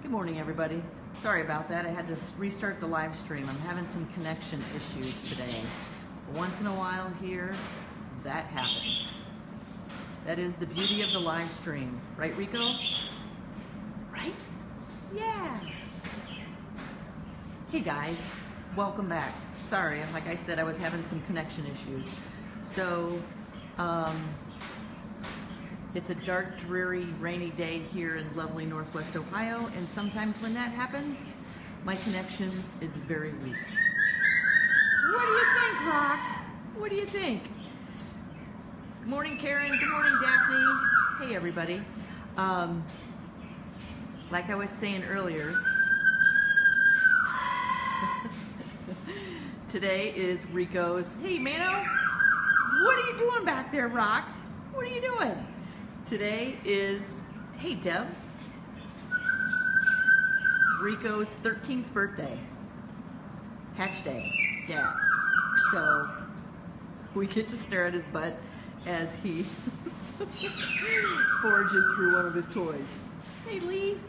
Good morning, everybody. Sorry about that. I had to restart the live stream. I'm having some connection issues today. Once in a while here, that happens. That is the beauty of the live stream. Right, Rico? Right? Yeah. Hey, guys. Welcome back. Sorry, like I said, I was having some connection issues. So, it's a dark, dreary, rainy day here in lovely Northwest Ohio, and sometimes when that happens, my connection is very weak. What do you think, Rock? What do you think? Good morning, Karen. Good morning, Daphne. Hey, everybody. Like I was saying earlier, today is Rico's. Hey, Mano, what are you doing back there, Rock? What are you doing? Today is, hey Deb, Rico's 13th birthday. Hatch day, yeah. So we get to stare at his butt as he forages through one of his toys. Hey Lee.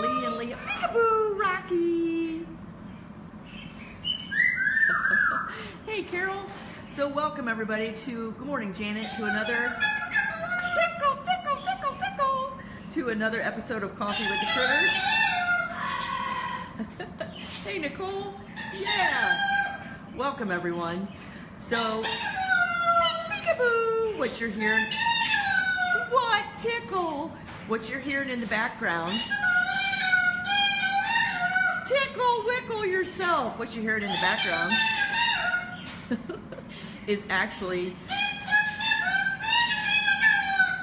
Lee and Leah. Peekaboo, Rocky. Hey Carol. So welcome everybody to, good morning Janet, to another, tickle, to another episode of Coffee with the Critters. Hey Nicole, yeah. Welcome everyone. So, peekaboo, what you're hearing, what, tickle, what you're hearing in the background, tickle, wickle yourself, what you're hearing in the background is actually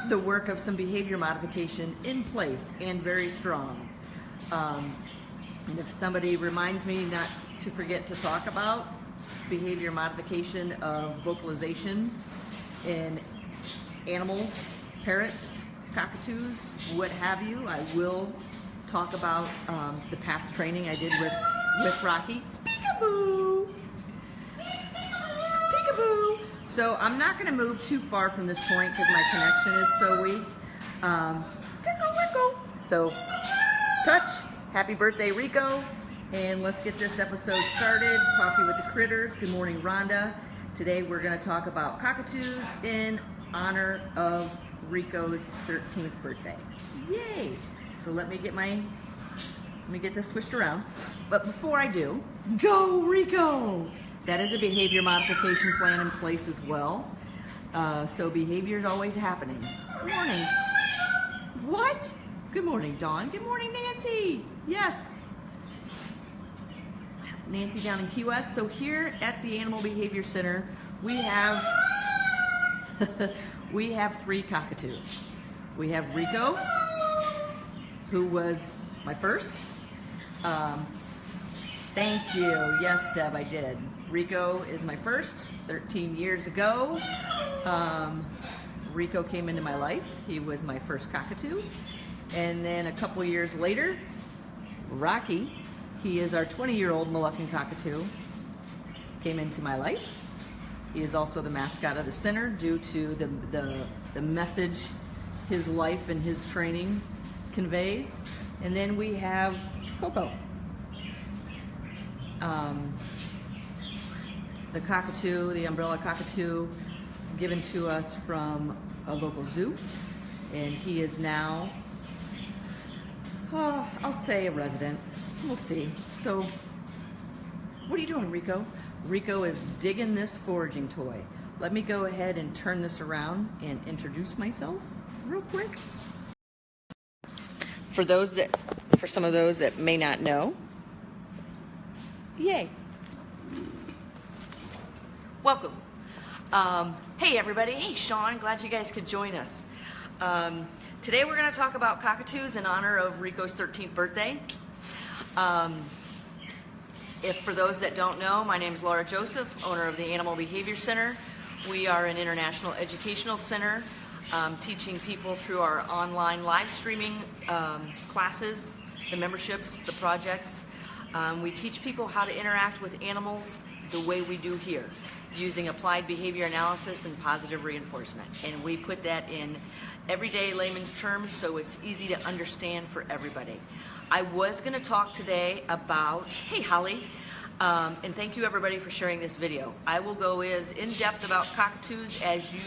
the work of some behavior modification in place and very strong. And if somebody reminds me not to forget to talk about behavior modification of vocalization in animals, parrots, cockatoos, what have you, I will talk about the past training I did with Rocky. Peekaboo! So I'm not going to move too far from this point because my connection is so weak. Tickle, wickle. So, touch. Happy birthday, Rico. And let's get this episode started. Coffee with the Critters. Good morning, Rhonda. Today we're going to talk about cockatoos in honor of Rico's 13th birthday. Yay! So let me get this switched around. But before I do, go Rico! That is a behavior modification plan in place as well. So behavior is always happening. Good morning. What? Good morning, Dawn. Good morning, Nancy. Yes. Nancy down in Key West. So here at the Animal Behavior Center, we have we have 3 cockatoos. We have Rico, who was my first. Thank you. Yes, Deb, I did. Rico is my first, 13 years ago. Rico came into my life. He was my first cockatoo. And then a couple years later, Rocky, he is our 20-year-old Moluccan cockatoo, came into my life. He is also the mascot of the center due to the message his life and his training conveys. And then we have Coco. The cockatoo, the umbrella cockatoo, given to us from a local zoo, and he is now, I'll say a resident. We'll see. So, what are you doing, Rico? Rico is digging this foraging toy. Let me go ahead and turn this around and introduce myself real quick. For some of those that may not know, yay. Welcome. Hey everybody. Hey Sean, glad you guys could join us. Today we're going to talk about cockatoos in honor of Rico's 13th birthday. For those that don't know, my name is Lara Joseph, owner of the Animal Behavior Center. We are an international educational center teaching people through our online live streaming classes, the memberships, the projects. We teach people how to interact with animals the way we do here, using applied behavior analysis and positive reinforcement. And we put that in everyday layman's terms so it's easy to understand for everybody. I was going to talk today about, hey Holly, and thank you everybody for sharing this video. I will go as in-depth about cockatoos as you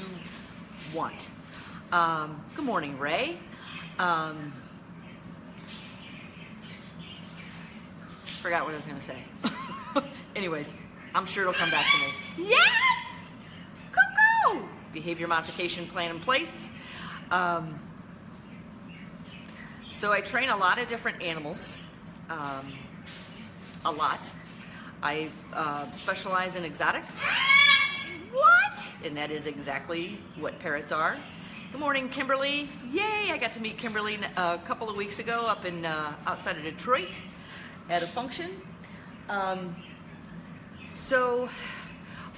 want. Good morning, Ray. Forgot what I was going to say. Anyways, I'm sure it'll come back to me. Yes! Cuckoo! Behavior modification plan in place. So I train a lot of different animals. A lot. I specialize in exotics. What? And that is exactly what parrots are. Good morning, Kimberly. Yay, I got to meet Kimberly a couple of weeks ago up in outside of Detroit at a function.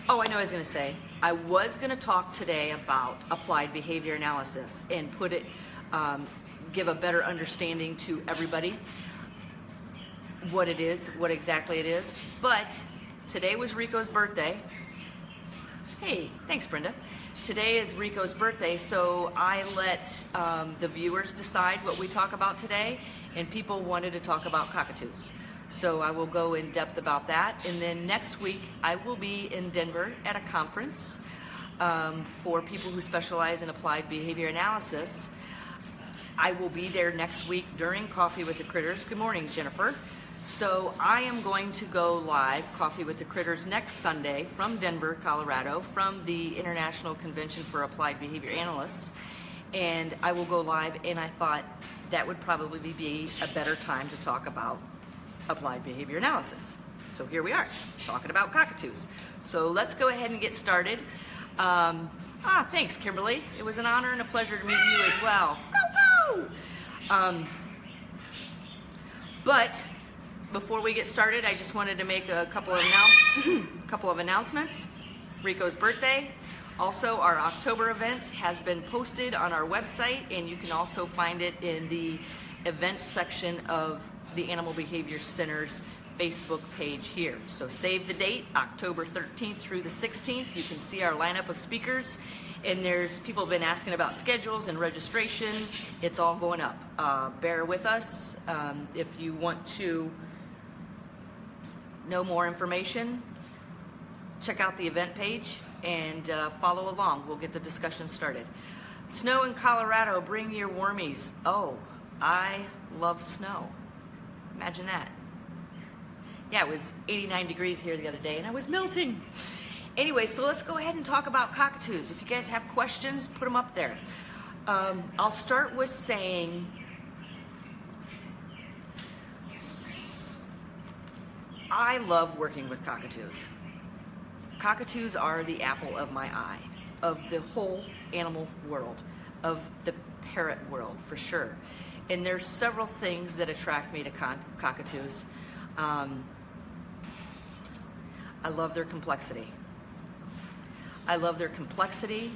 Oh, I know what I was going to say. I was going to talk today about applied behavior analysis and put it, give a better understanding to everybody what it is, what exactly it is. But today was Rico's birthday. Hey, thanks, Brenda. Today is Rico's birthday, so I let the viewers decide what we talk about today, and people wanted to talk about cockatoos. So I will go in depth about that. And then next week, I will be in Denver at a conference for people who specialize in applied behavior analysis. I will be there next week during Coffee with the Critters. Good morning, Jennifer. So I am going to go live, Coffee with the Critters, next Sunday from Denver, Colorado, from the International Convention for Applied Behavior Analysts. And I will go live, and I thought that would probably be a better time to talk about applied behavior analysis. So here we are, talking about cockatoos. So let's go ahead and get started. Thanks, Kimberly. It was an honor and a pleasure to meet you as well. Go, go! But before we get started, I just wanted to make a couple of announcements. Rico's birthday. Also, our October event has been posted on our website, and you can also find it in the events section of the Animal Behavior Center's Facebook page here. So save the date, October 13th through the 16th. You can see our lineup of speakers, and there's people have been asking about schedules and registration. It's all going up. Bear with us. If you want to know more information, check out the event page and follow along. We'll get the discussion started. Snow in Colorado, bring your warmies. Oh, I love snow. Imagine that. Yeah, it was 89 degrees here the other day and I was melting. Anyway, so let's go ahead and talk about cockatoos. If you guys have questions, put them up there. I'll start with saying I love working with cockatoos. Cockatoos are the apple of my eye, of the whole animal world, of the parrot world, for sure. And there's several things that attract me to cockatoos. I love their complexity. I love their complexity.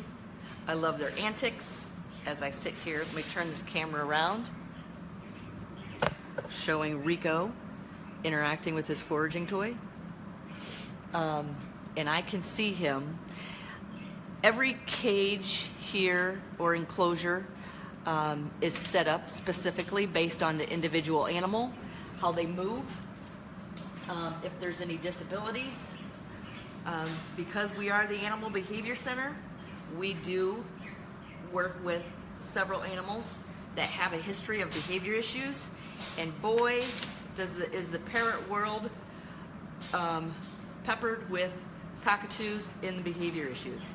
I love their antics. As I sit here, let me turn this camera around, showing Rico interacting with his foraging toy. And I can see him. Every cage here or enclosure is set up specifically based on the individual animal, how they move, if there's any disabilities. Because we are the Animal Behavior Center, we do work with several animals that have a history of behavior issues, and boy, is the parrot world peppered with cockatoos in the behavior issues.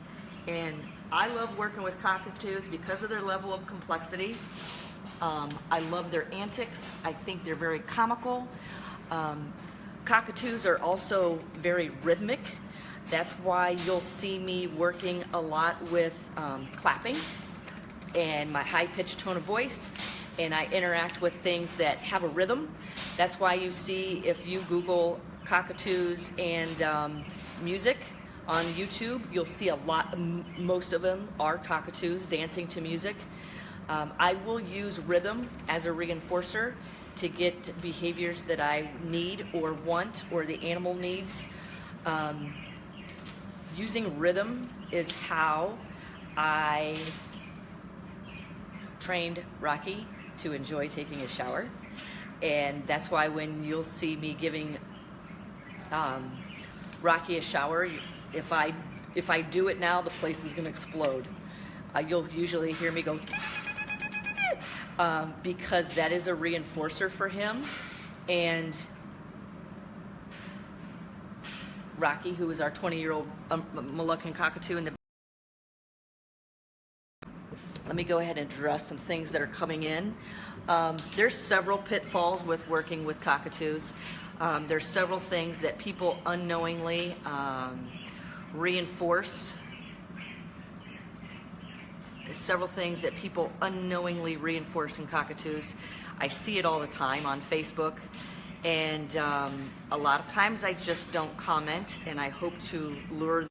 And I love working with cockatoos because of their level of complexity. I love their antics. I think they're very comical. Cockatoos are also very rhythmic. That's why you'll see me working a lot with clapping and my high-pitched tone of voice, and I interact with things that have a rhythm. That's why you see, if you Google cockatoos and music on YouTube, you'll see a lot, most of them are cockatoos dancing to music. I will use rhythm as a reinforcer to get behaviors that I need or want or the animal needs. Using rhythm is how I trained Rocky to enjoy taking a shower. And that's why when you'll see me giving Rocky a shower, if I do it now, the place is going to explode. You'll usually hear me go because that is a reinforcer for him. And Rocky, who is our 20-year-old Moluccan cockatoo, in the let me go ahead and address some things that are coming in. There's several pitfalls with working with cockatoos. There's several things that people unknowingly reinforce. There's several things that people unknowingly reinforce in cockatoos. I see it all the time on Facebook, and a lot of times I just don't comment, and I hope to lure.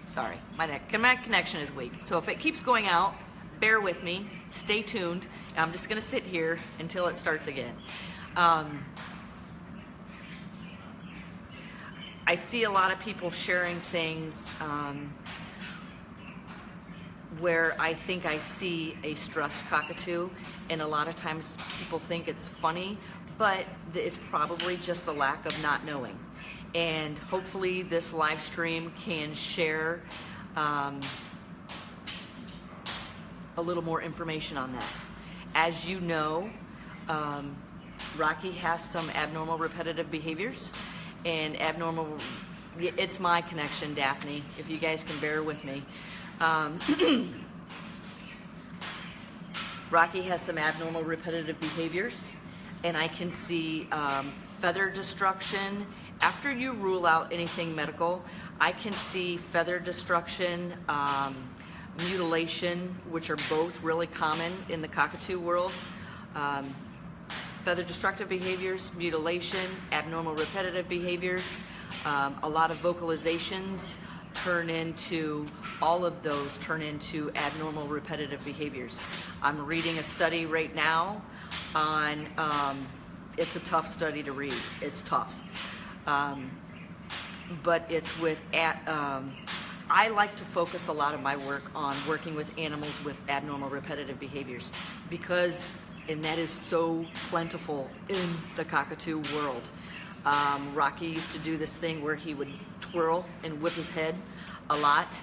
Sorry, my connection is weak. So if it keeps going out, bear with me, stay tuned. I'm just gonna sit here until it starts again. I see a lot of people sharing things where I think I see a stressed cockatoo, and a lot of times people think it's funny, but it's probably just a lack of not knowing. And hopefully this live stream can share a little more information on that. As you know, Rocky has some abnormal repetitive behaviors, and it's my connection, Daphne, if you guys can bear with me. Rocky has some abnormal repetitive behaviors, and I can see feather destruction. After you rule out anything medical, I can see feather destruction, mutilation, which are both really common in the cockatoo world. Feather destructive behaviors, mutilation, abnormal repetitive behaviors, a lot of vocalizations all of those turn into abnormal repetitive behaviors. I'm reading a study right now on, it's a tough study to read, it's tough. But it's with, I like to focus a lot of my work on working with animals with abnormal repetitive behaviors because, and that is so plentiful in the cockatoo world. Rocky used to do this thing where he would twirl and whip his head a lot.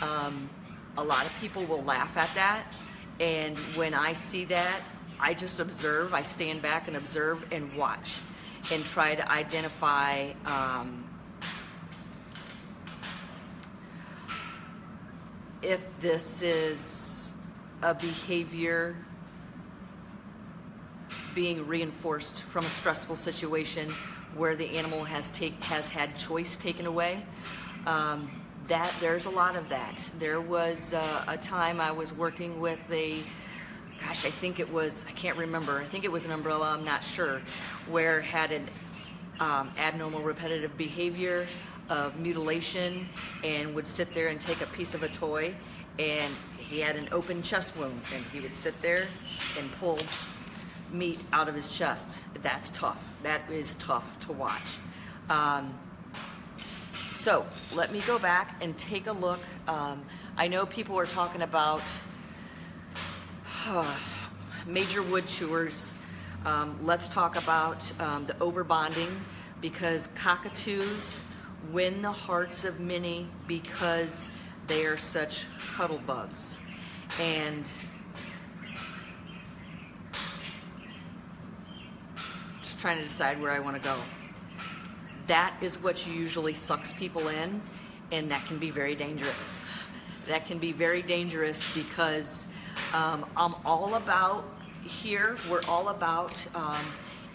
A lot of people will laugh at that, and when I see that, I just observe. I stand back and observe and watch and try to identify if this is a behavior being reinforced from a stressful situation where the animal has had choice taken away. There's a lot of that. There was a time I was working with I think it was, I can't remember, I think it was an umbrella, I'm not sure, where had an abnormal repetitive behavior of mutilation and would sit there and take a piece of a toy, and he had an open chest wound, and he would sit there and pull meat out of his chest. That's tough. That is tough to watch. So let me go back and take a look. I know people are talking about major wood chewers. Let's talk about the overbonding, because cockatoos win the hearts of many because they are such cuddle bugs. And just trying to decide where I want to go. That is what usually sucks people in, and that can be very dangerous. That can be very dangerous because I'm all about here, we're all about,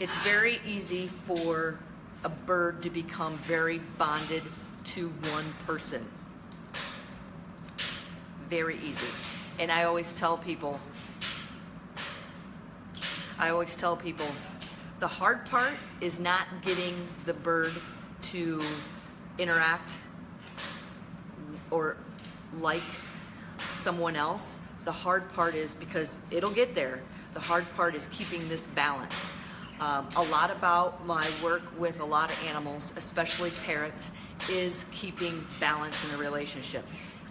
it's very easy for a bird to become very bonded to one person. Very easy. And I always tell people, the hard part is not getting the bird to interact or like someone else. The hard part is, because it'll get there, the hard part is keeping this balance. A lot about my work with a lot of animals, especially parrots, is keeping balance in a relationship.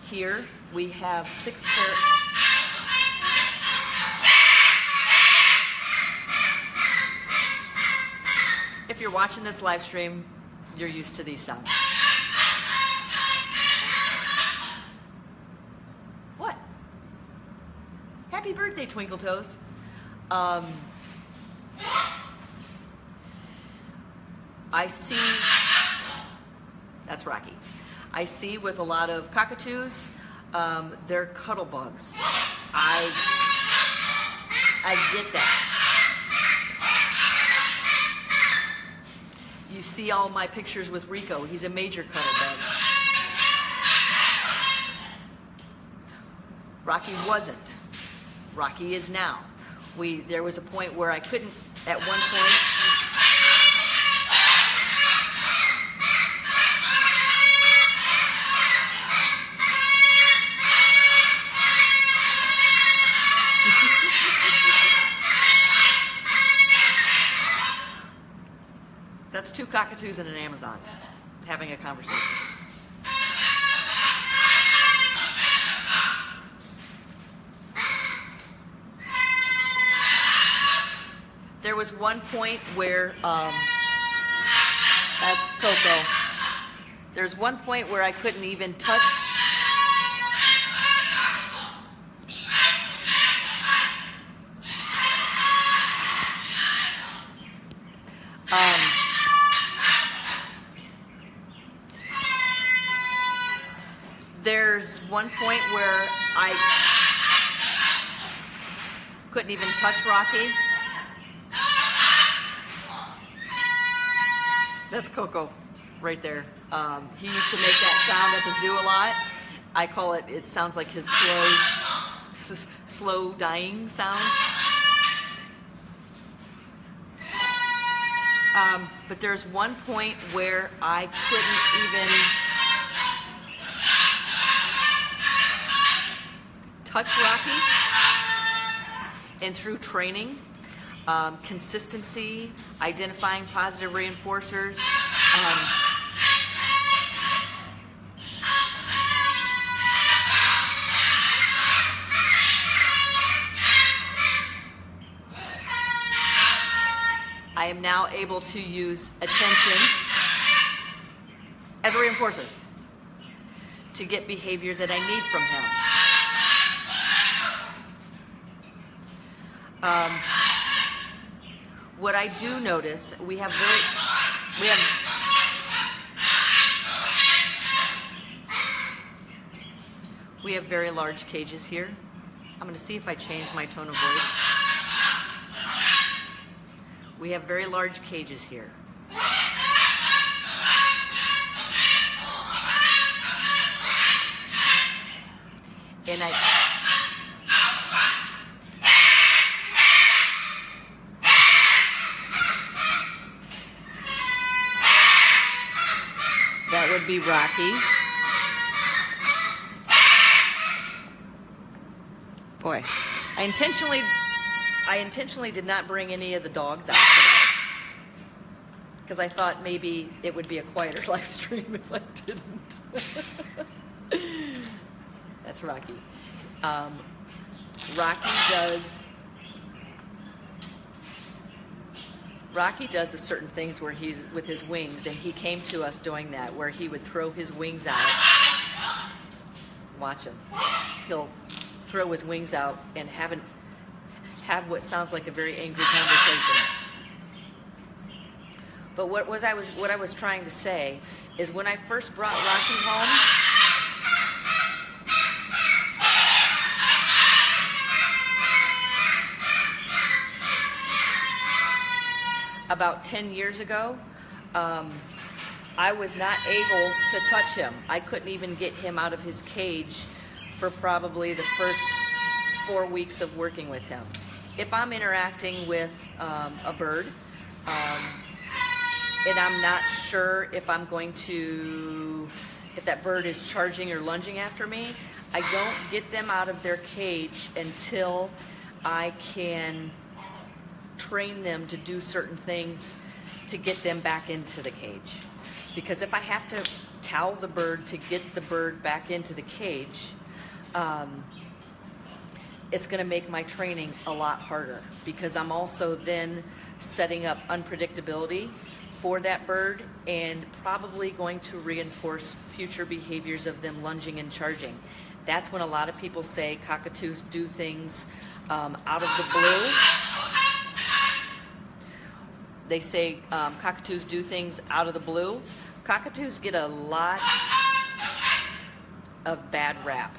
Here we have 6 parrots. you're watching this live stream, you're used to these sounds. What? Happy birthday, Twinkle Toes. I see, that's Rocky. I see with a lot of cockatoos, they're cuddle bugs. I get that. You see all my pictures with Rico. He's a major cuddle bug. Rocky wasn't. Rocky is now. There was a point where I couldn't, at one point, that's two cockatoos and an Amazon having a conversation. There was one point where, that's Coco. There's one point where I couldn't even touch. There's one point where I couldn't even touch Rocky. That's Coco right there. He used to make that sound at the zoo a lot. I call it, it sounds like his slow dying sound. But there's one point where I couldn't even touch Rocky, and through training, consistency, identifying positive reinforcers, I am now able to use attention as a reinforcer to get behavior that I need from him. What I do notice, we have very large cages here. I'm going to see if I change my tone of voice. We have very large cages here. And that would be Rocky. Boy, I intentionally did not bring any of the dogs out today because I thought maybe it would be a quieter live stream if I didn't. That's Rocky. Rocky does a certain things where he's with his wings, and he came to us doing that, where he would throw his wings out. Watch him. He'll throw his wings out and have what sounds like a very angry conversation. But what I was trying to say is, when I first brought Rocky home, about 10 years ago, I was not able to touch him. I couldn't even get him out of his cage for probably the first 4 weeks of working with him. If I'm interacting with a bird, and I'm not sure if if that bird is charging or lunging after me, I don't get them out of their cage until I can train them to do certain things to get them back into the cage. Because if I have to towel the bird to get the bird back into the cage, it's going to make my training a lot harder, because I'm also then setting up unpredictability for that bird and probably going to reinforce future behaviors of them lunging and charging. That's when a lot of people say cockatoos do things out of the blue. They say cockatoos do things out of the blue. Cockatoos get a lot of bad rap.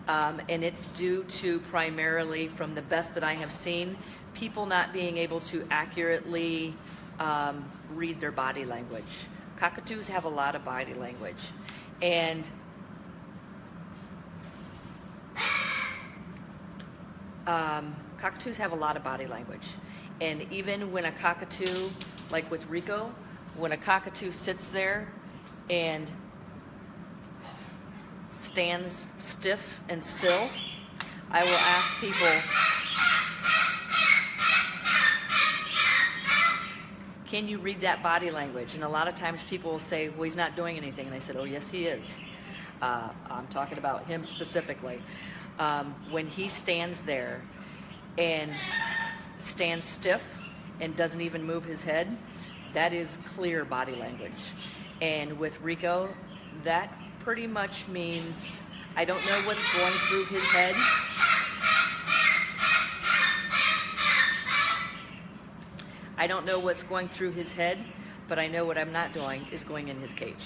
And it's due to primarily, from the best that I have seen, people not being able to accurately read their body language. Cockatoos have a lot of body language. And cockatoos have a lot of body language. And even when a cockatoo, like with Rico, when a cockatoo sits there and stands stiff and still, I will ask people, can you read that body language? And a lot of times people will say, well, he's not doing anything. And I said, oh, yes, he is. I'm talking about him specifically. When he stands there and stands stiff and doesn't even move his head, that is clear body language. And with Rico, that pretty much means I don't know what's going through his head. I don't know what's going through his head, but I know what I'm not doing is going in his cage.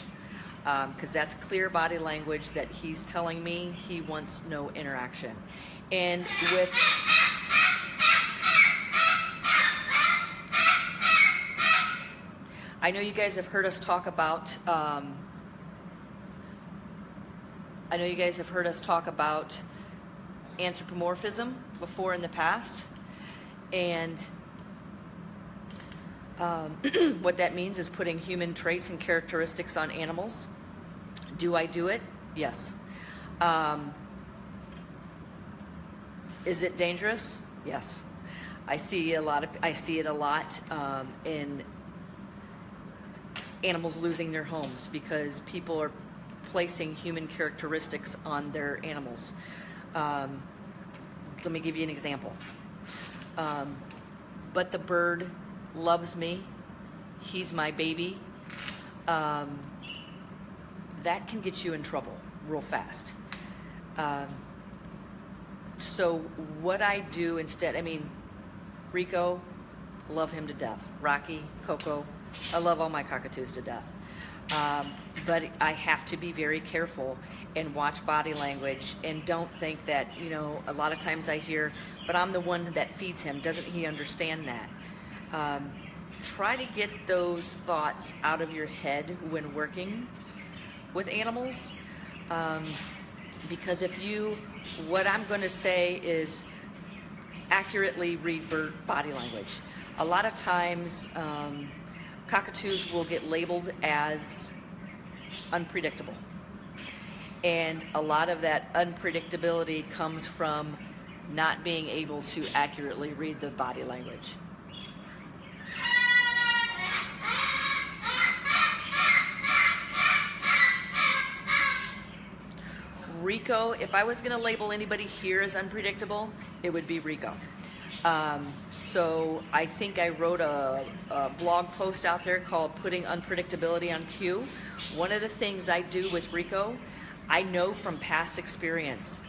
Because that's clear body language that he's telling me he wants no interaction. And with I know you guys have heard us talk about anthropomorphism before in the past, and what that means is putting human traits and characteristics on animals. Do I do it? Yes. Is it dangerous? Yes. I see it a lot in animals losing their homes because people are placing human characteristics on their animals. Let me give you an example. But the bird loves me. He's my baby. That can get you in trouble real fast. So what I do instead, Rico, love him to death. Rocky, Coco, I love all my cockatoos to death. But I have to be very careful and watch body language and don't think that, a lot of times I hear, but I'm the one that feeds him. Doesn't he understand that? Try to get those thoughts out of your head when working with animals. Because what I'm going to say is accurately read bird body language. A lot of times, cockatoos will get labeled as unpredictable. And a lot of that unpredictability comes from not being able to accurately read the body language. Rico, if I was going to label anybody here as unpredictable, it would be Rico. So I think I wrote a blog post out there called Putting Unpredictability on Cue. One of the things I do with Rico, I know from past experience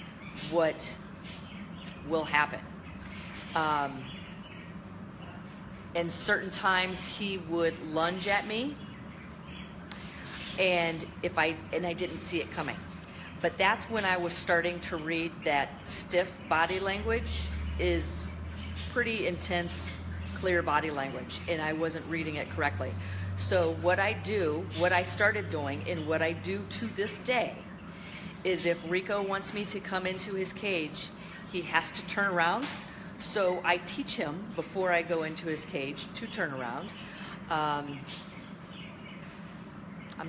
what will happen. And certain times he would lunge at me, and I didn't see it coming. But that's when I was starting to read that stiff body language is pretty intense, clear body language, and I wasn't reading it correctly. So what I started doing, and what I do to this day, is if Rico wants me to come into his cage, he has to turn around. So I teach him before I go into his cage to turn around. I'm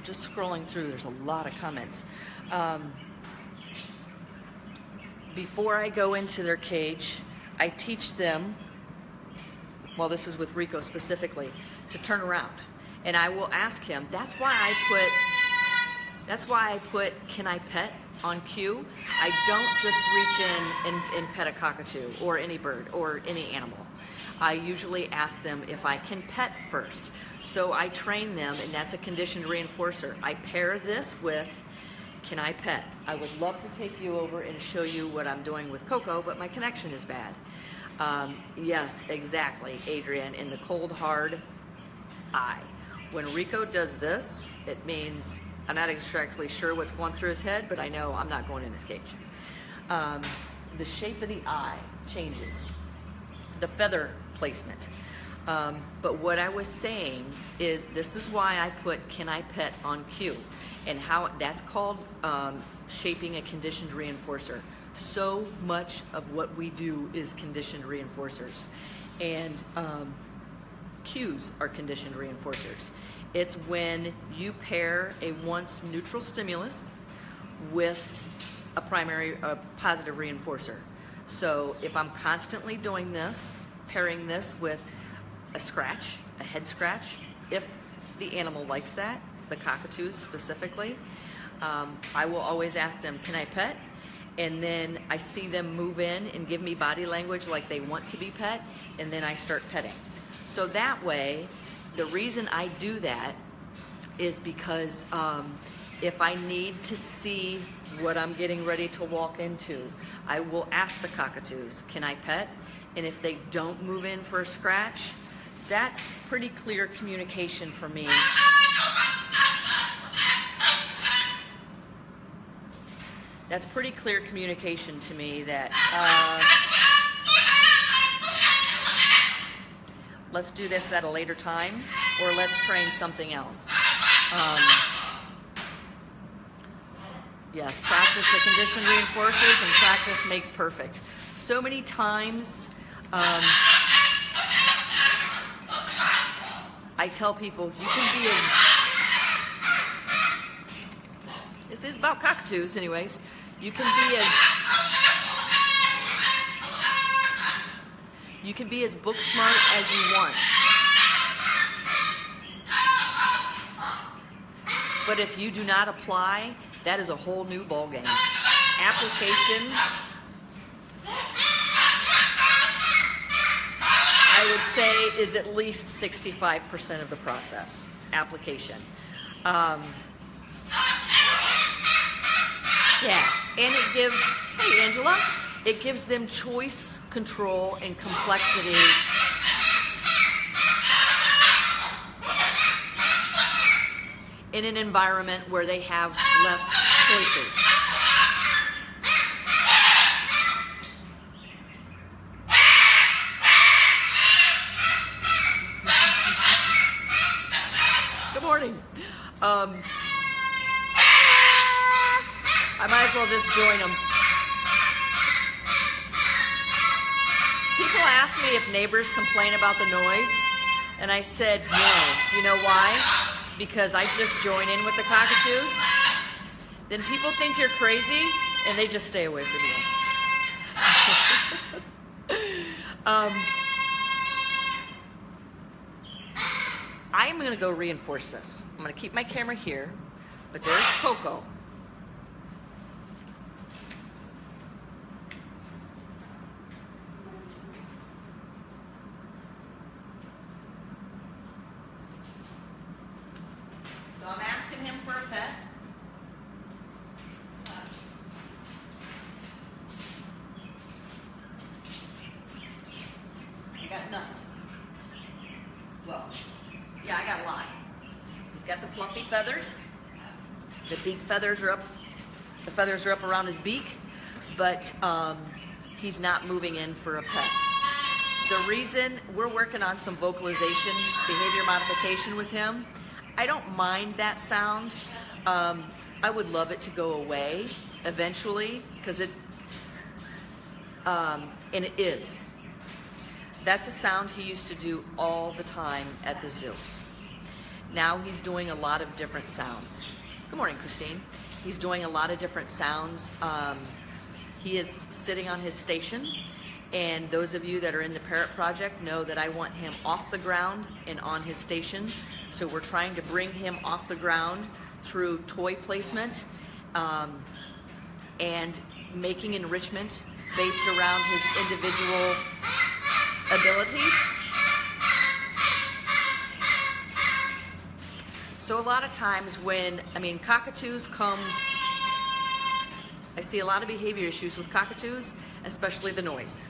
just scrolling through, there's a lot of comments. Before I go into their cage, I teach them, well, this is with Rico specifically, to turn around. And I will ask him, that's why I put, can I pet? on cue. I don't just reach in and pet a cockatoo or any bird or any animal. I usually ask them if I can pet first. So I train them, and that's a conditioned reinforcer. I pair this with, can I pet? I would love to take you over and show you what I'm doing with Coco, but my connection is bad. Yes, exactly, Adrian, in the cold, hard eye. When Rico does this, it means, I'm not exactly sure what's going through his head, but I know I'm not going in his cage. The shape of the eye changes. The feather placement. But what I was saying is, this is why I put can I pet on cue, and how that's called shaping a conditioned reinforcer. So much of what we do is conditioned reinforcers, and cues are conditioned reinforcers. It's when you pair a once neutral stimulus with a positive reinforcer. So if I'm constantly doing this, pairing this with a scratch, a head scratch, if the animal likes that, the cockatoos specifically, I will always ask them, can I pet? And then I see them move in and give me body language like they want to be pet, and then I start petting. So that way, the reason I do that is because if I need to see what I'm getting ready to walk into, I will ask the cockatoos, can I pet? And if they don't move in for a scratch, that's pretty clear communication for me. That's pretty clear communication to me that let's do this at a later time, or let's train something else. Yes, practice the conditioned reinforcers, and practice makes perfect. So many times, I tell people, you can be this is about cockatoos anyways, you can be as book smart as you want. But if you do not apply, that is a whole new ballgame. Application, I would say, is at least 65% of the process. Application. Yeah, and it gives, hey Angela, it gives them choice, control, and complexity. In an environment where they have less choices. Good morning. I might as well just join them. People ask me if neighbors complain about the noise, and I said no. You know why? Because I just join in with the cockatoos. Then people think you're crazy, and they just stay away from you. I am going to go reinforce this. I'm going to keep my camera here, but there's Coco. So I'm asking him for a pet. I got nothing. Well, yeah, I got a lot. He's got the fluffy feathers. The beak feathers are up. The feathers are up around his beak, but he's not moving in for a pet. The reason we're working on some vocalization, behavior modification with him, I don't mind that sound. I would love it to go away eventually, because it, and it is. That's a sound he used to do all the time at the zoo. Now he's doing a lot of different sounds. Good morning, Christine. He's doing a lot of different sounds. He is sitting on his station, and those of you that are in the Parrot Project know that I want him off the ground and on his station. So we're trying to bring him off the ground through toy placement. and making enrichment based around his individual abilities. So a lot of times when, cockatoos come, I see a lot of behavior issues with cockatoos, especially the noise.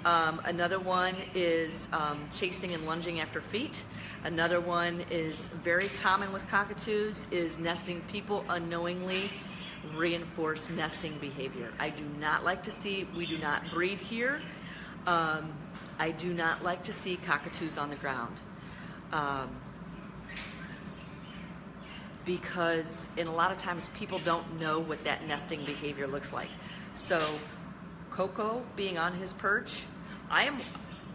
Another one is chasing and lunging after feet. Another one is very common with cockatoos is nesting. People unknowingly reinforce nesting behavior. I do not like to see, we do not breed here. I do not like to see cockatoos on the ground. Because in a lot of times people don't know what that nesting behavior looks like. So Coco being on his perch,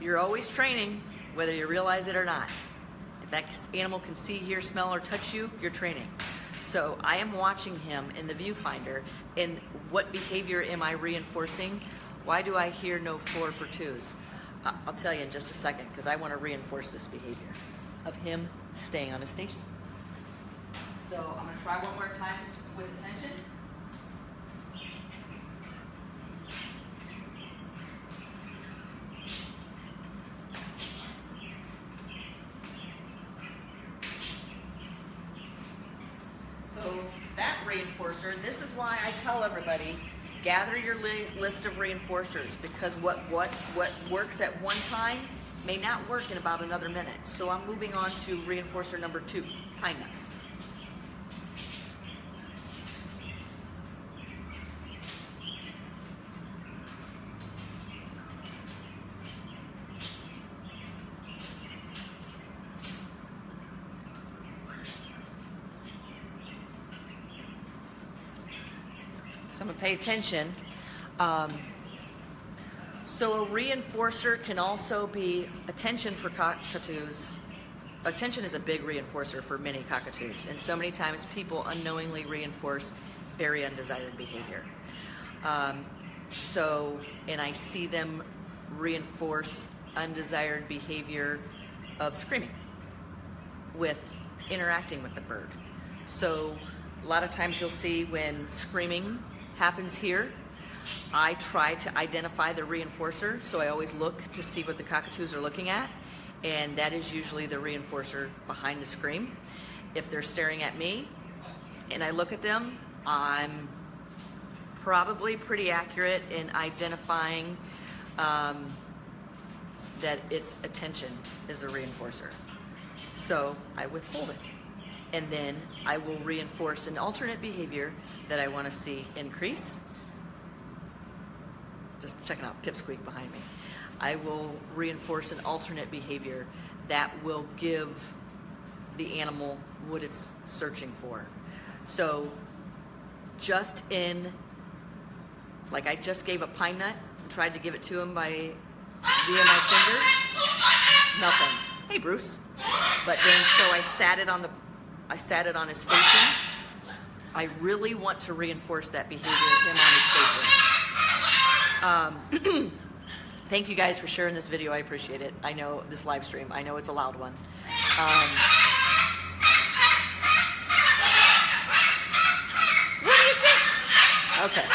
you're always training whether you realize it or not. If that animal can see, hear, smell, or touch you, you're training. So I am watching him in the viewfinder, and what behavior am I reinforcing? Why do I hear no floor for twos? I'll tell you in just a second, because I want to reinforce this behavior of him staying on his station. So I'm going to try one more time with attention. So that reinforcer, and this is why I tell everybody, gather your list of reinforcers, because what works at one time may not work in about another minute. So I'm moving on to reinforcer number 2, pine nuts. So I'm going to pay attention. So a reinforcer can also be attention for cockatoos. Attention is a big reinforcer for many cockatoos, and so many times people unknowingly reinforce very undesired behavior. And I see them reinforce undesired behavior of screaming with interacting with the bird. So a lot of times you'll see when screaming happens here, I try to identify the reinforcer, so I always look to see what the cockatoos are looking at, and that is usually the reinforcer behind the scream. If they're staring at me and I look at them, I'm probably pretty accurate in identifying that its attention is a reinforcer. So I withhold it, and then I will reinforce an alternate behavior that I want to see increase. Just checking out Pipsqueak behind me. I will reinforce an alternate behavior that will give the animal what it's searching for. So just like I just gave a pine nut and tried to give it to him via my fingers, nothing. Hey, Bruce. But then, so I sat it on his station. I really want to reinforce that behavior of him on his station. Thank you guys for sharing this video. I appreciate it. I know this live stream. I know it's a loud one. What do you think? Okay.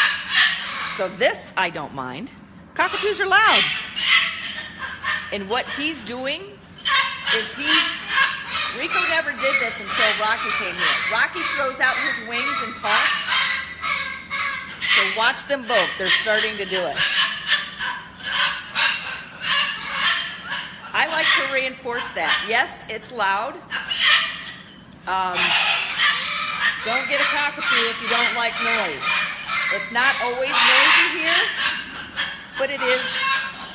So this I don't mind. Cockatoos are loud. And what he's doing is Rico never did this until Rocky came here. Rocky throws out his wings and talks. So watch them both. They're starting to do it. I like to reinforce that. Yes, it's loud. Don't get a cockatoo if you don't like noise. It's not always noisy here, but it is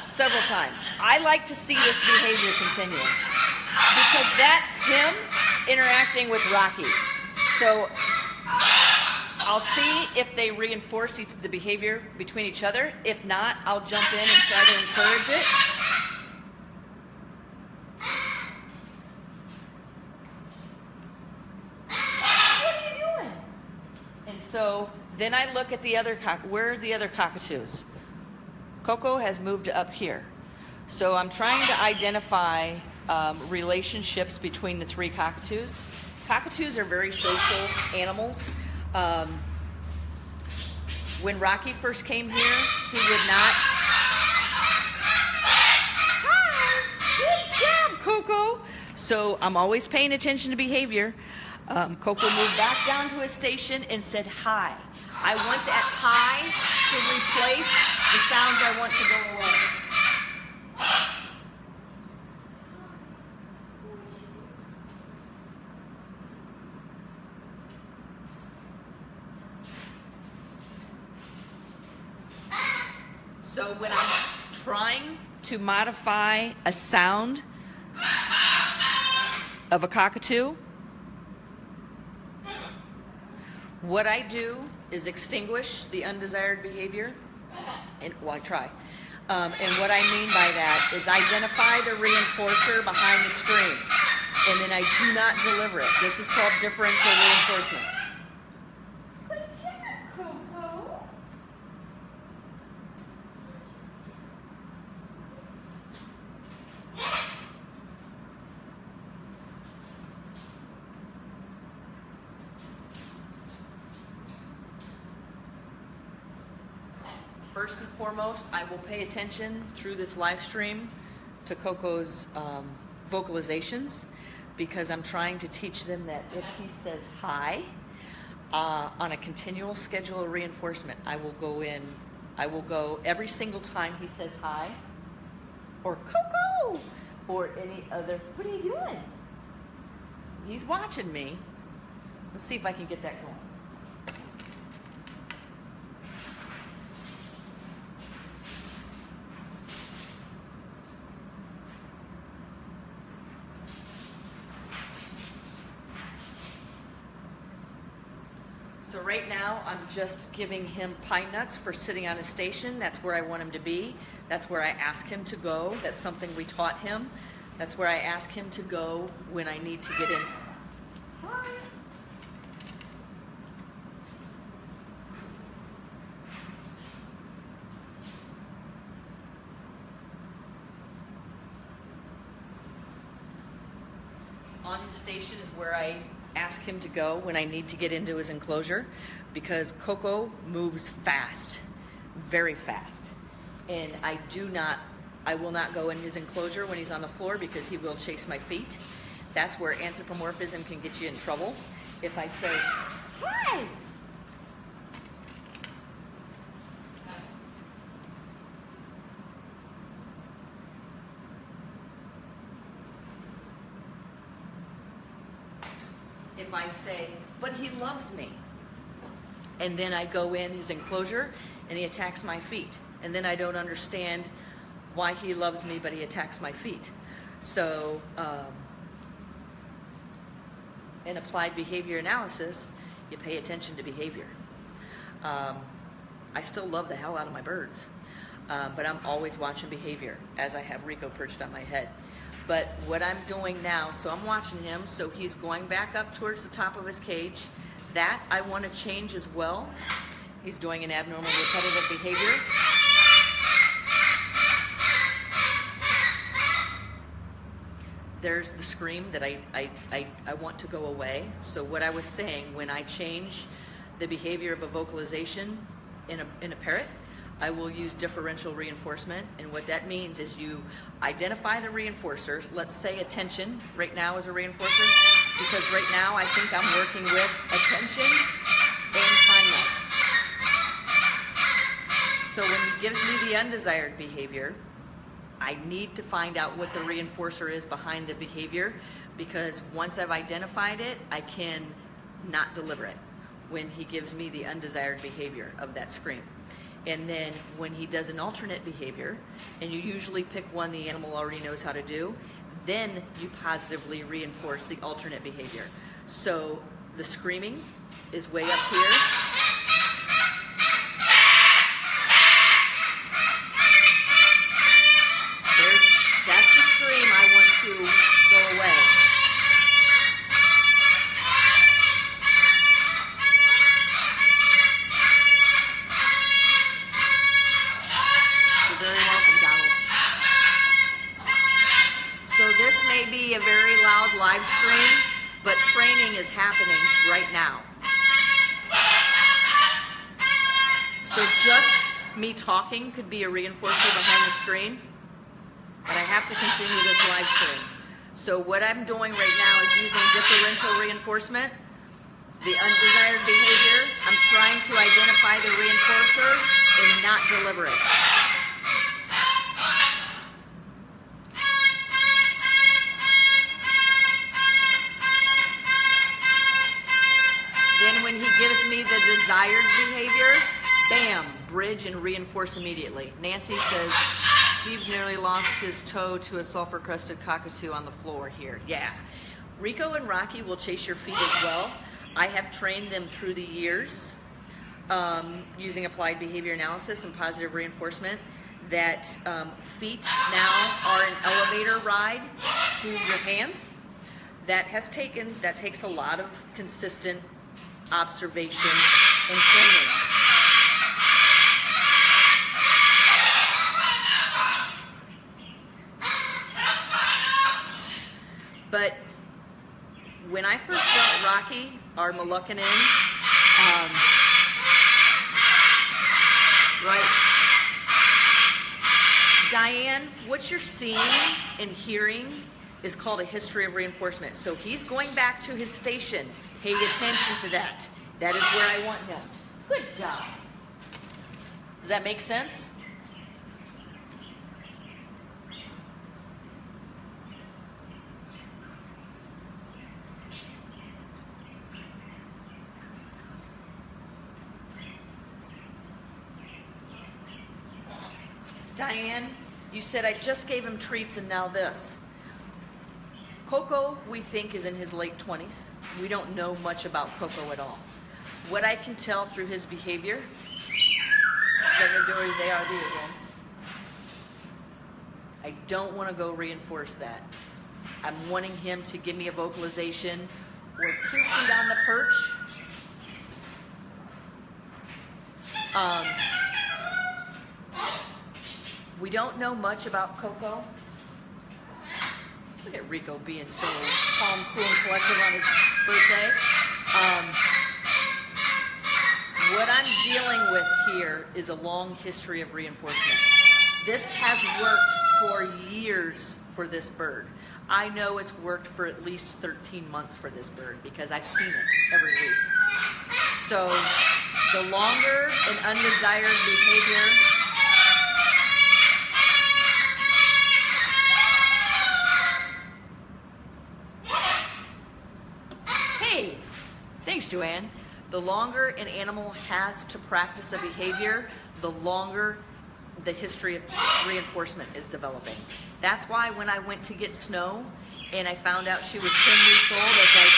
several times. I like to see this behavior continue because that's him interacting with Rocky. So I'll see if they reinforce the behavior between each other. If not, I'll jump in and try to encourage it. What are you doing? And so then I look at the other where are the other cockatoos? Coco has moved up here. So I'm trying to identify relationships between the 3 cockatoos. Cockatoos are very social animals. When Rocky first came here, he would not. Hi, good job, Coco. So I'm always paying attention to behavior. Coco moved back down to his station and said hi. I want that hi to replace the sounds I want to go away. So when I'm trying to modify a sound of a cockatoo, what I do is extinguish the undesired behavior, and well, I try. And what I mean by that is identify the reinforcer behind the scream, and then I do not deliver it. This is called differential reinforcement. Good job, Coco. First and foremost, I will pay attention through this live stream to Coco's vocalizations, because I'm trying to teach them that if he says hi on a continual schedule of reinforcement, I will go every single time he says hi or Coco or any other. What are you doing? He's watching me. Let's see if I can get that going. So right now, I'm just giving him pine nuts for sitting on his station. That's where I want him to be. That's where I ask him to go. That's something we taught him. That's where I ask him to go when I need to get in. Hi. On his station is where I ask him to go when I need to get into his enclosure, because Coco moves fast, very fast. And I will not go in his enclosure when he's on the floor, because he will chase my feet. That's where anthropomorphism can get you in trouble. If I say, hi, if I say, but he loves me, and then I go in his enclosure and he attacks my feet, and then I don't understand why he loves me but he attacks my feet. So in applied behavior analysis, you pay attention to behavior. I still love the hell out of my birds, but I'm always watching behavior as I have Rico perched on my head. But what I'm doing now, so I'm watching him, so he's going back up towards the top of his cage. That I want to change as well. He's doing an abnormal repetitive behavior. There's the scream that I want to go away. So what I was saying, when I change the behavior of a vocalization in a parrot, I will use differential reinforcement, and what that means is you identify the reinforcer. Let's say attention right now is a reinforcer, because right now I think I'm working with attention and pine nuts. So when he gives me the undesired behavior, I need to find out what the reinforcer is behind the behavior, because once I've identified it, I can not deliver it when he gives me the undesired behavior of that scream. And then when he does an alternate behavior, and you usually pick one the animal already knows how to do, then you positively reinforce the alternate behavior. So the screaming is way up here. That's the scream I want to go away. Very welcome, Donald. So this may be a very loud live stream, but training is happening right now. So just me talking could be a reinforcer behind the screen, but I have to continue this live stream. So what I'm doing right now is using differential reinforcement, the undesired behavior. I'm trying to identify the reinforcer and not deliver it. Then when he gives me the desired behavior, bam, bridge and reinforce immediately. Nancy says, Steve nearly lost his toe to a sulfur-crusted cockatoo on the floor here. Yeah. Rico and Rocky will chase your feet as well. I have trained them through the years using applied behavior analysis and positive reinforcement that feet now are an elevator ride to your hand. That takes a lot of consistent observation and training. But when I first brought Rocky, our Moluccan, in, right, Diane, what you're seeing and hearing is called a history of reinforcement. So he's going back to his station. Pay attention to that. That is where I want him. Good job. Does that make sense? Diane, you said I just gave him treats and now this. Coco, we think, is in his late 20s. We don't know much about Coco at all. What I can tell through his behavior, doing his ARB again. I don't want to go reinforce that. I'm wanting him to give me a vocalization or 2 feet on the perch. We don't know much about Coco. Look at Rico being so calm, cool, and collected on his birthday. What I'm dealing with here is a long history of reinforcement. This has worked for years for this bird. I know it's worked for at least 13 months for this bird because I've seen it every week. So the longer an undesired behavior Thanks, Joanne. The longer an animal has to practice a behavior, the longer the history of reinforcement is developing. That's why when I went to get Snow and I found out she was 10 weeks old, I was like,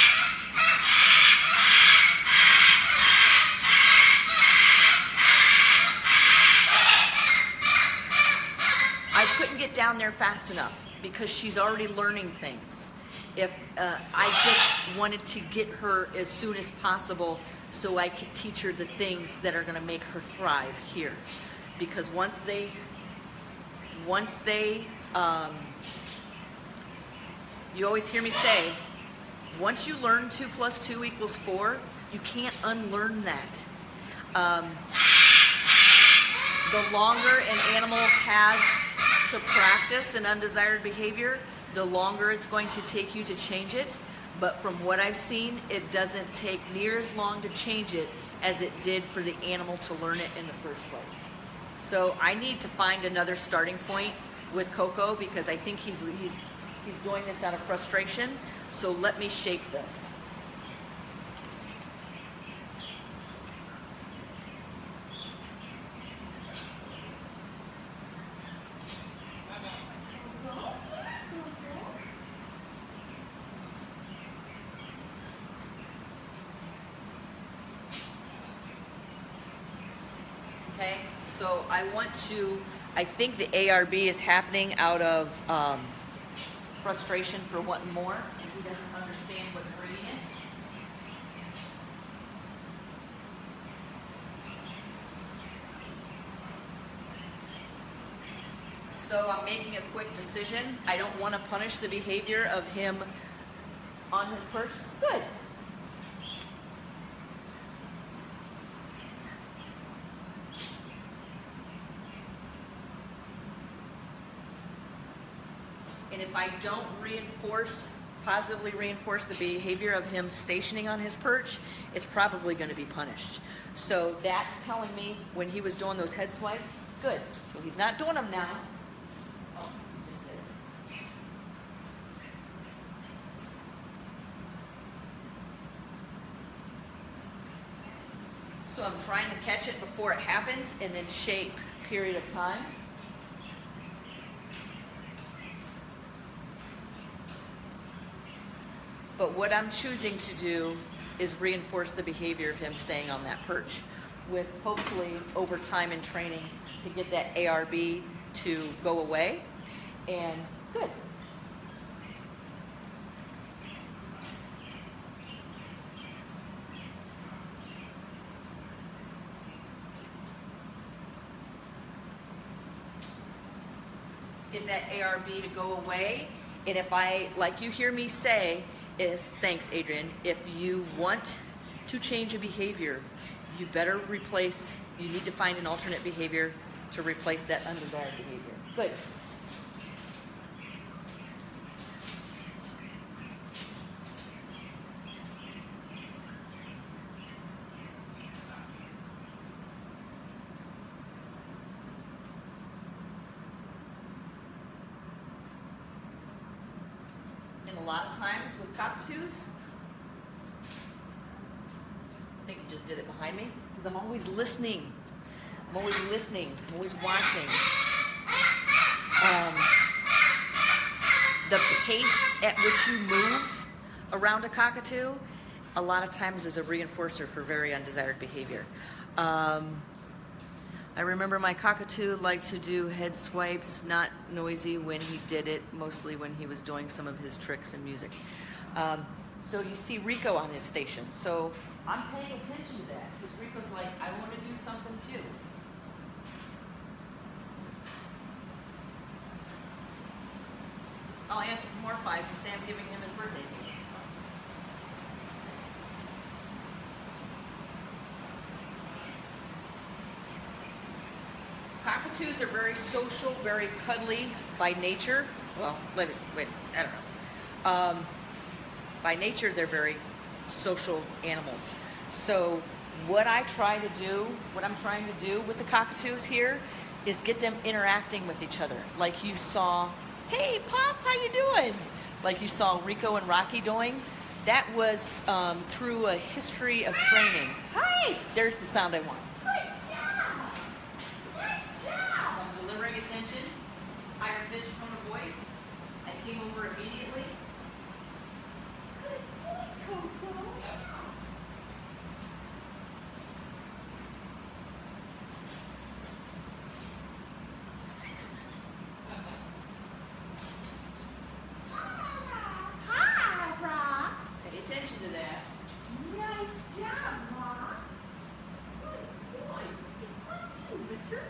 I couldn't get down there fast enough because she's already learning things. I just wanted to get her as soon as possible so I could teach her the things that are going to make her thrive here. Because once they, you always hear me say, once you learn 2 + 2 = 4, you can't unlearn that. The longer an animal has to practice an undesired behavior, the longer it's going to take you to change it. But from what I've seen, it doesn't take near as long to change it as it did for the animal to learn it in the first place. So I need to find another starting point with Coco because I think he's doing this out of frustration. So let me shape this. Okay, so I think the ARB is happening out of frustration for wanting more, and he doesn't understand what's bringing it. So I'm making a quick decision. I don't want to punish the behavior of him on his perch. Good. And if I don't positively reinforce the behavior of him stationing on his perch, it's probably going to be punished. So that's telling me when he was doing those head swipes, good. So he's not doing them now. Oh, he just did it. So I'm trying to catch it before it happens and then shape period of time. But what I'm choosing to do is reinforce the behavior of him staying on that perch with hopefully over time and training to get that ARB to go away. And good. Get that ARB to go away. And if I, like you hear me say, is, thanks Adrian, if you want to change a behavior, you better you need to find an alternate behavior to replace that undesired behavior. Good. A lot of times with cockatoos, I think he just did it behind me, because I'm always listening. I'm always listening. I'm always watching. The pace at which you move around a cockatoo, a lot of times is a reinforcer for very undesired behavior. I remember my cockatoo liked to do head swipes, not noisy when he did it, mostly when he was doing some of his tricks and music. So you see Rico on his station. So I'm paying attention to that because Rico's like, I want to do something too. I'll anthropomorphize and say I'm giving him his birthday cake. Cockatoos are very social, very cuddly by nature. Well, wait, I don't know. By nature, they're very social animals. So what I'm trying to do with the cockatoos here is get them interacting with each other. Like you saw, hey Pop, how you doing? Like you saw Rico and Rocky doing. That was through a history of training. Hi! There's the sound I want. Attention, higher pitched tone of voice. I came over immediately. Good boy, Coco. Hi, Rock. Pay attention to that. Nice job, Rock. Good boy. Good one too, mister.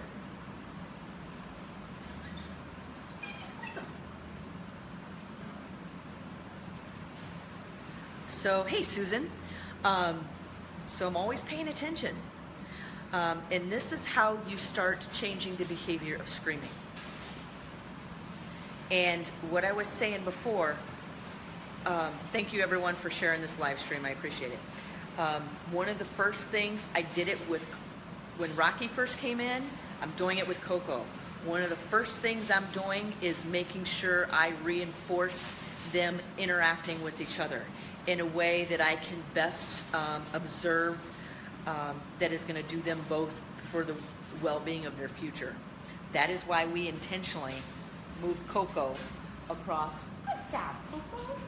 So, hey Susan, so I'm always paying attention. And this is how you start changing the behavior of screaming. And what I was saying before, thank you everyone for sharing this live stream, I appreciate it. One of the first things, I did it with, when Rocky first came in, I'm doing it with Coco. One of the first things I'm doing is making sure I reinforce them interacting with each other in a way that I can best observe that is going to do them both for the well-being of their future. That is why we intentionally moved Coco across. Good job, Coco.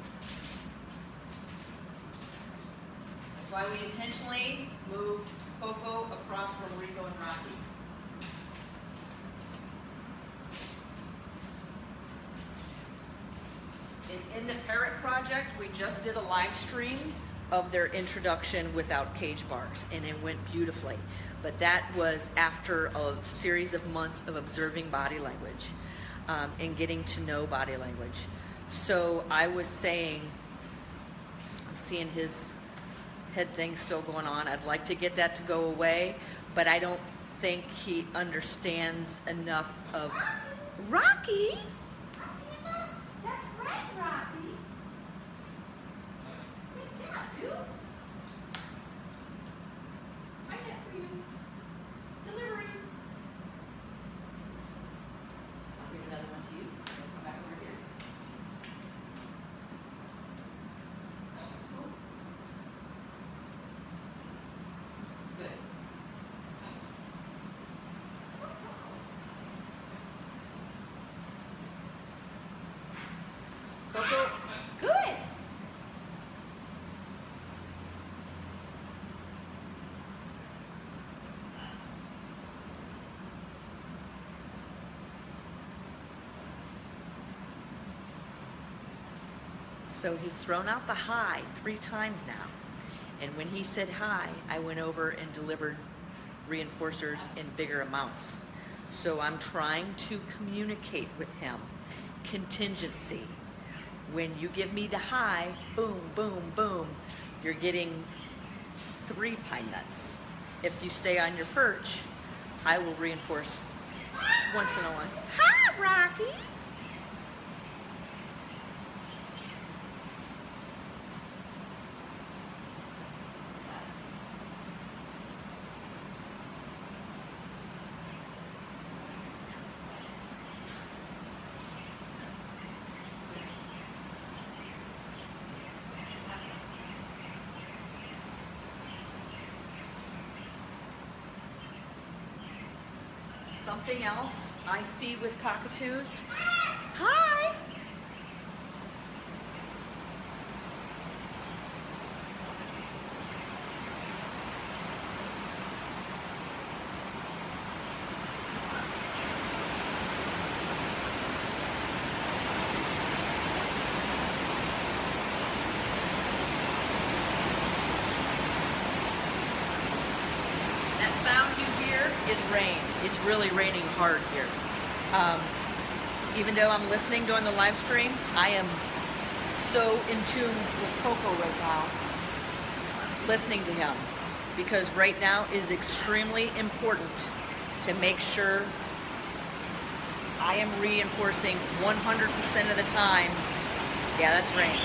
That's why we intentionally moved Coco across from Rico and Rocky. In the Parrot Project, we just did a live stream of their introduction without cage bars, and it went beautifully. But that was after a series of months of observing body language and getting to know body language. So I was saying, I'm seeing his head thing still going on. I'd like to get that to go away, but I don't think he understands enough of Rocky. That's So he's thrown out the hi 3 times now. And when he said hi, I went over and delivered reinforcers in bigger amounts. So I'm trying to communicate with him. Contingency. When you give me the hi, boom, boom, boom, you're getting 3 pine nuts. If you stay on your perch, I will reinforce once in a while. Hi, Rocky! Something else I see with cockatoos. Hi! That sound you hear is rain. It's really raining hard here. Even though I'm listening during the live stream, I am so in tune with Coco right now, listening to him, because right now is extremely important to make sure I am reinforcing 100% of the time. Yeah, that's rain.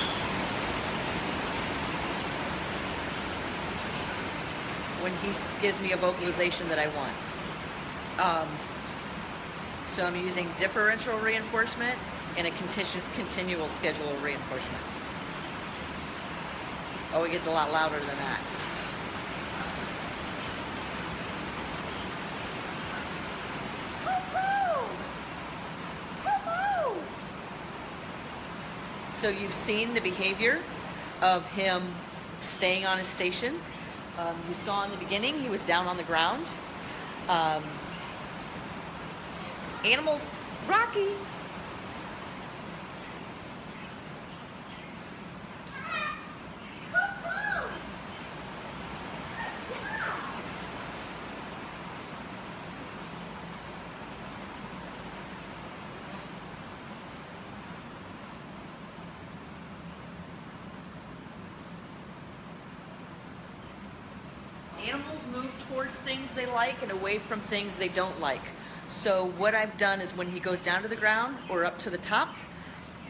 When he gives me a vocalization that I want. So I'm using differential reinforcement and a continual schedule of reinforcement. Oh, it gets a lot louder than that. So you've seen the behavior of him staying on his station. You saw in the beginning, he was down on the ground. Animals, Rocky. Animals move towards things they like and away from things they don't like. So what I've done is when he goes down to the ground or up to the top,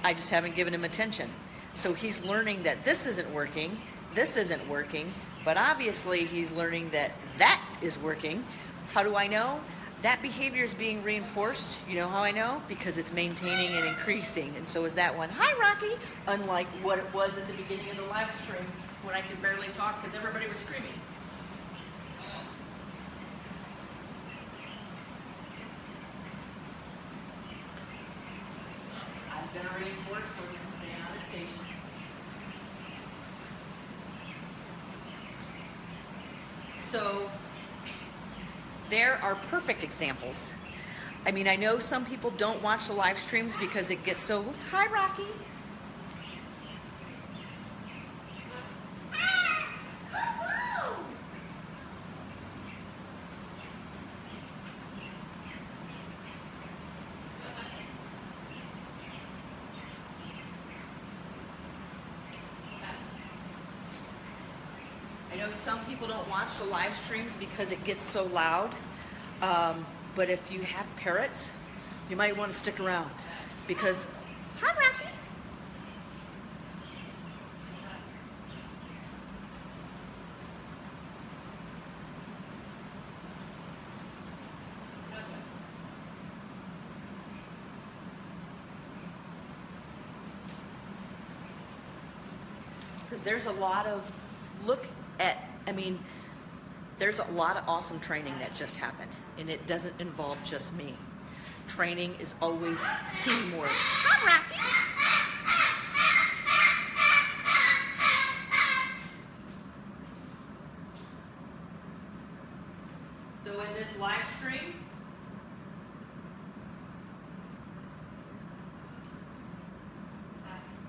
I just haven't given him attention. So he's learning that this isn't working, but obviously he's learning that that is working. How do I know? That behavior is being reinforced. You know how I know? Because it's maintaining and increasing, and so is that one. Hi, Rocky! Unlike what it was at the beginning of the live stream when I could barely talk because everybody was screaming. I'm going to reinforce for him to stay on the station. So there are perfect examples. I mean, I know some people don't watch the live streams because it gets so, hi, Rocky. I know some people don't watch the live streams because it gets so loud, but if you have parrots, you might want to stick around because, hi, Rocky. Because there's a lot of, there's a lot of awesome training that just happened, and it doesn't involve just me. Training is always teamwork. Hi, Rocky. So in this live stream,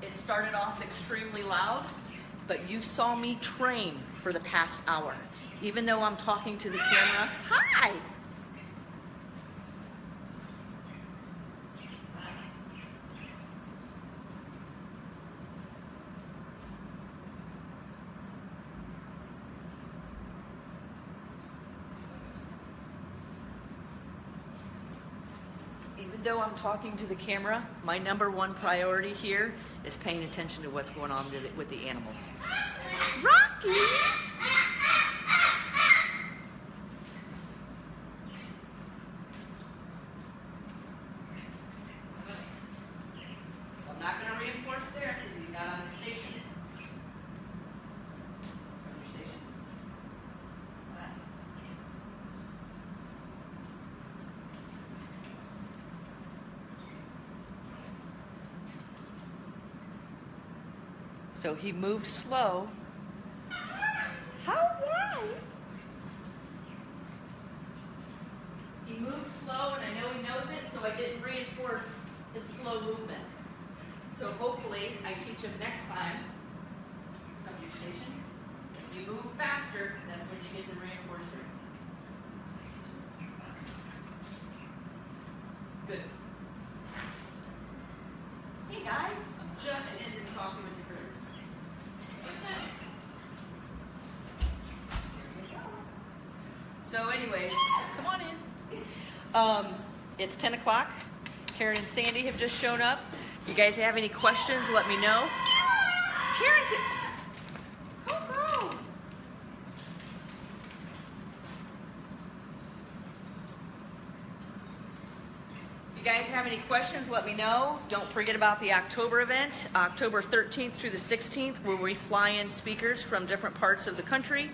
it's started off extremely loud, but you saw me train for the past hour. Even though I'm talking to the camera, hi! Even though I'm talking to the camera, my number one priority here is paying attention to what's going on with the animals. Rocky! So I'm not going to reinforce there because he's not on the station. On your station. So he moved slow. How wide? He moved slow, and I know he knows it, so I didn't reinforce his slow movement. So hopefully I teach him next time. Come to your station. If you move faster, that's when you get the reinforcer. Good. Hey guys, I'm just ended coffee with your critters. So anyways, come on in. It's 10 o'clock. Karen and Sandy have just shown up. You guys have any questions, let me know. Karen's here. Go. You guys have any questions, let me know. Don't forget about the October event, October 13th through the 16th, where we fly in speakers from different parts of the country.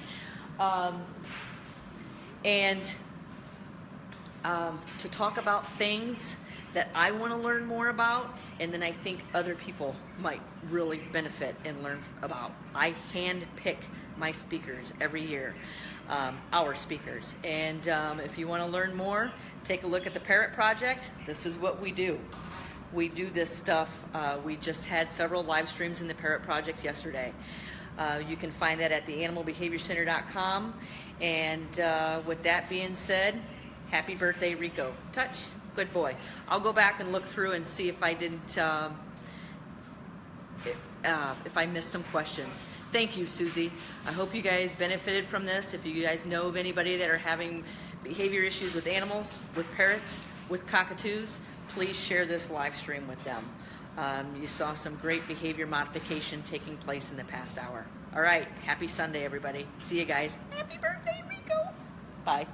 To talk about things that I want to learn more about, and then I think other people might really benefit and learn about. I hand pick my speakers every year, our speakers. And if you want to learn more, take a look at the Parrot Project. This is what we do. We do this stuff. We just had several live streams in the Parrot Project yesterday. You can find that at theanimalbehaviorcenter.com. And with that being said, happy birthday, Rico. Touch. Good boy. I'll go back and look through and see if I didn't, if I missed some questions. Thank you, Susie. I hope you guys benefited from this. If you guys know of anybody that are having behavior issues with animals, with parrots, with cockatoos, please share this live stream with them. You saw some great behavior modification taking place in the past hour. All right, happy Sunday, everybody. See you guys. Happy birthday, Rico. Bye.